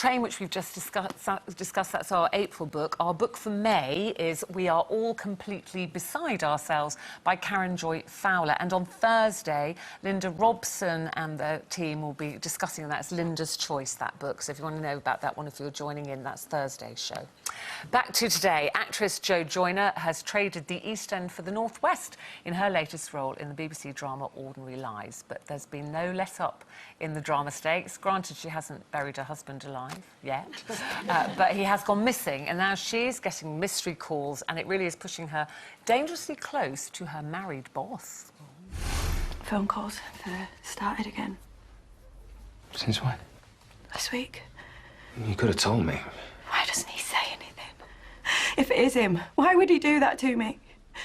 Train, which we've just discussed, that's our April book. Our book for May is We Are All Completely Beside Ourselves by Karen Joy Fowler. And on Thursday, Linda Robson and the team will be discussing that. It's Linda's Choice, that book. So if you want to know about that one, if you're joining in, that's Thursday's show. Back to today. Actress Joyner has traded the East End for the North West in her latest role in the BBC drama Ordinary Lives. But there's been no let-up in the drama stakes. Granted, she hasn't buried her husband alive yet, but he has gone missing, and now she's getting mystery calls, and it really is pushing her dangerously close to her married boss. Phone calls have started again. Since when? Last week. You could have told me. Why doesn't he say anything? If it is him, why would he do that to me?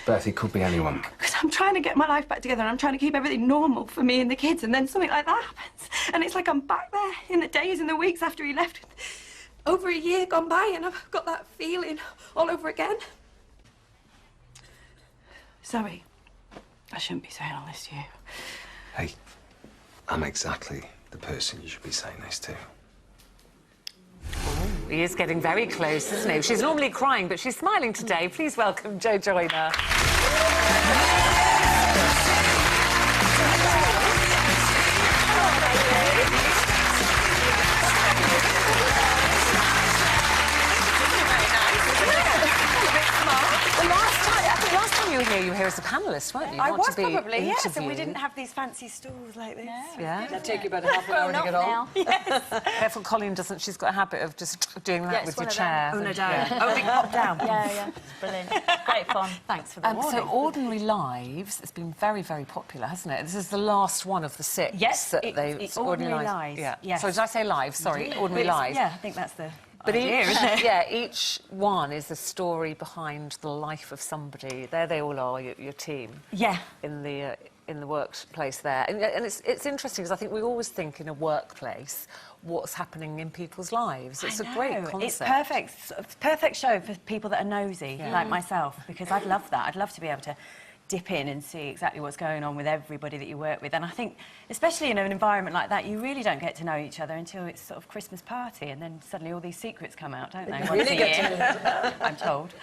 Beth, it could be anyone. Because I'm trying to get my life back together and I'm trying to keep everything normal for me and the kids, and then something like that happens. And it's like I'm back there in the days and the weeks after he left. Over a year gone by and I've got that feeling all over again. Sorry. I shouldn't be saying all this to you. Hey, I'm exactly the person you should be saying this to. He is getting very close, isn't he? She's normally crying, but she's smiling today. Please welcome Joyner. You were here as a panellist, weren't you? I was probably, yes, and we didn't have these fancy stools like this. No. Yeah. That'd take you about half an hour to get on. Yes. Careful, Colleen doesn't. She's got a habit of just doing that with your chair. Oh, no, don't. Oh, big pop down. Yeah, it's brilliant. Great fun. Thanks for the warning. So, Ordinary Lives, it's been very, very popular, hasn't it? This is the last one of the 6. Yes, it's Ordinary Lives. Yeah. Yes. Sorry, did I say live? Sorry, Ordinary Lives. Yeah, I think that's the... But idea, each one is the story behind the life of somebody. There they all are, your team. Yeah. In the workplace there, and it's interesting because I think we always think in a workplace what's happening in people's lives. It's a great concept. It's perfect. It's a perfect show for people that are nosy, like myself, because I'd love that. I'd love to be able to dip in and see exactly what's going on with everybody that you work with. And I think, especially in an environment like that, you really don't get to know each other until it's sort of Christmas party, and then suddenly all these secrets come out, don't they? Once a year, I'm told.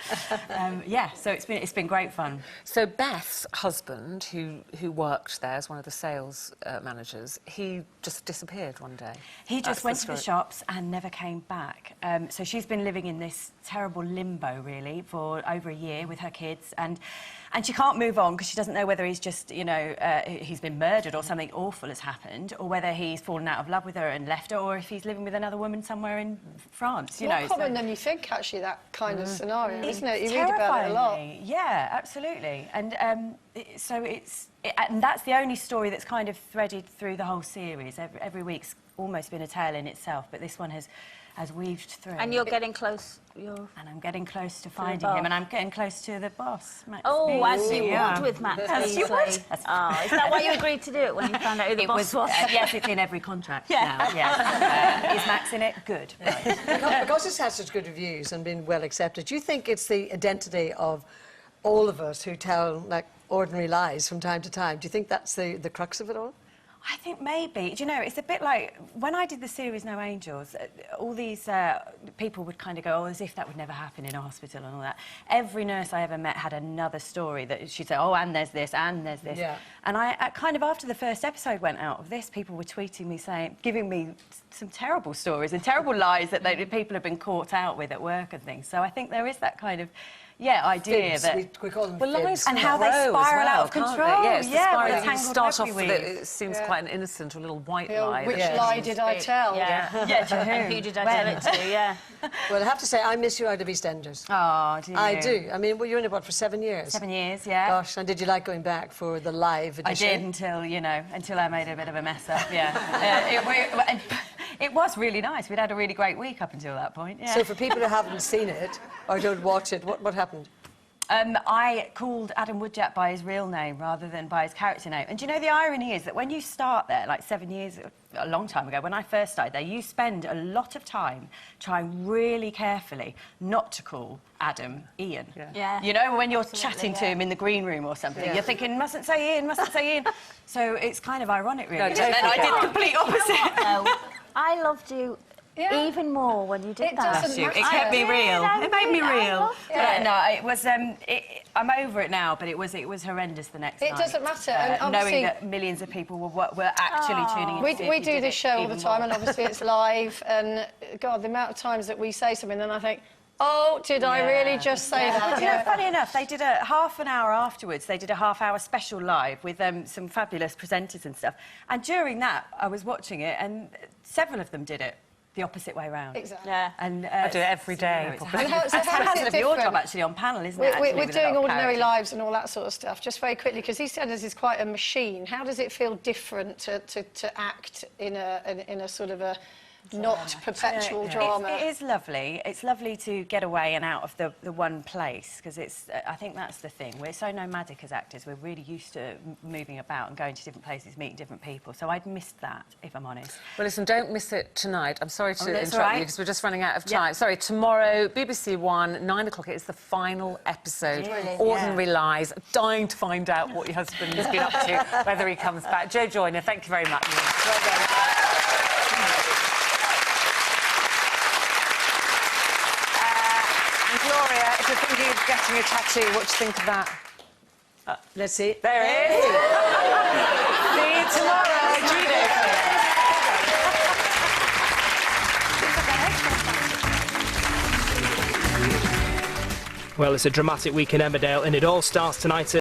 Yeah, so it's been great fun. So Beth's husband, who worked there as one of the sales managers, he just disappeared one day. He just went to the shops and never came back. So she's been living in this terrible limbo, really, for over a year with her kids, and she can't move on because she doesn't know whether he's just, you know, he's been murdered or something awful has happened, or whether he's fallen out of love with her and left her, or if he's living with another woman somewhere in France, you know. More common than you think, actually, that kind of scenario, isn't it? You read terrifying about it a lot. Yeah, absolutely. And so and that's the only story that's kind of threaded through the whole series. Every week's almost been a tale in itself, but this one has weaved through. And you're getting close. And I'm getting close to finding him, and I'm getting close to the boss, Max. Oh, as you would with Max Beasley. Oh, is that why you agreed to do it when you found out who the boss was? Yes, it's in every contract now. Yes. Is Max in it? Good. Right. Because it's had such good reviews and been well accepted, do you think it's the identity of all of us who tell, like, ordinary lies from time to time? Do you think that's the crux of it all? I think maybe. Do you know, it's a bit like when I did the series No Angels, all these people would kind of go, oh, as if that would never happen in a hospital and all that. Every nurse I ever met had another story that she'd say, oh, and there's this, and there's this. Yeah. And I kind of, after the first episode went out of this, people were tweeting me saying, giving me some terrible stories and terrible lies that people have been caught out with at work and things. So I think there is that kind of idea fibs. that we call them fibs. And how they spiral out of control. Yeah, it's the spiral. You start off with it seems quite an innocent or little white lie. Which lie did I tell? Yeah, to who? And who did I tell it to? Yeah. Well, I have to say, I miss you out of EastEnders. Oh, do you? I do. I mean, well, you were in it, what, for 7 years? 7 years, yeah. Gosh, and did you like going back for the live edition? I did until I made a bit of a mess up, yeah. It was really nice. We'd had a really great week up until that point, yeah. So for people who haven't seen it or don't watch it, what happened? I called Adam Woodjack by his real name rather than by his character name. And do you know, the irony is that when you start there, like 7 years, a long time ago, when I first started there, you spend a lot of time trying really carefully not to call Adam Ian. Yeah. You know, when you're chatting to him in the green room or something, you're thinking, mustn't say Ian, mustn't say Ian. So it's kind of ironic, really. No, and then I did the complete opposite. No, I loved you Yeah. even more when you did It that. doesn't It matter. kept me real. It made me real. Yeah. No, it was. I'm over it now, but it was horrendous the next night. It doesn't matter, and obviously- knowing that millions of people were actually tuning in. to see if We you do did this it show all the even time, more. and obviously it's live. And God, the amount of times that we say something, and I think, oh, did I really just say that? You know, funny enough, they did a half an hour afterwards. They did a half-hour special live with some fabulous presenters and stuff. And during that, I was watching it, and several of them did it the opposite way round. Exactly. Yeah. And I do it every day, It's probably. And how- so that's how part is it of your job different? actually on panel, isn't it? We're with a doing lot of Ordinary characters. Lives and all that sort of stuff, just very quickly, because EastEnders is quite a machine. How does it feel different to act in a sort of a not perpetual drama? It is lovely. It's lovely to get away and out of the one place, because it's. I think that's the thing. We're so nomadic as actors. We're really used to moving about and going to different places, meeting different people. So I'd missed that, if I'm honest. Well, listen, don't miss it tonight. I'm sorry to that's interrupt all right. you because we're just running out of Yeah. time. Sorry, tomorrow, BBC One, 9 o'clock. It is the final episode. Brilliant. Ordinary Lies. Dying to find out what your husband has been up to, whether he comes back. Joyner, thank you very much. Well done. And Gloria, if you're thinking of getting a tattoo, what do you think of that? Let's see. There it is. See you tomorrow, Judo. Well, it's a dramatic week in Emmerdale, and it all starts tonight at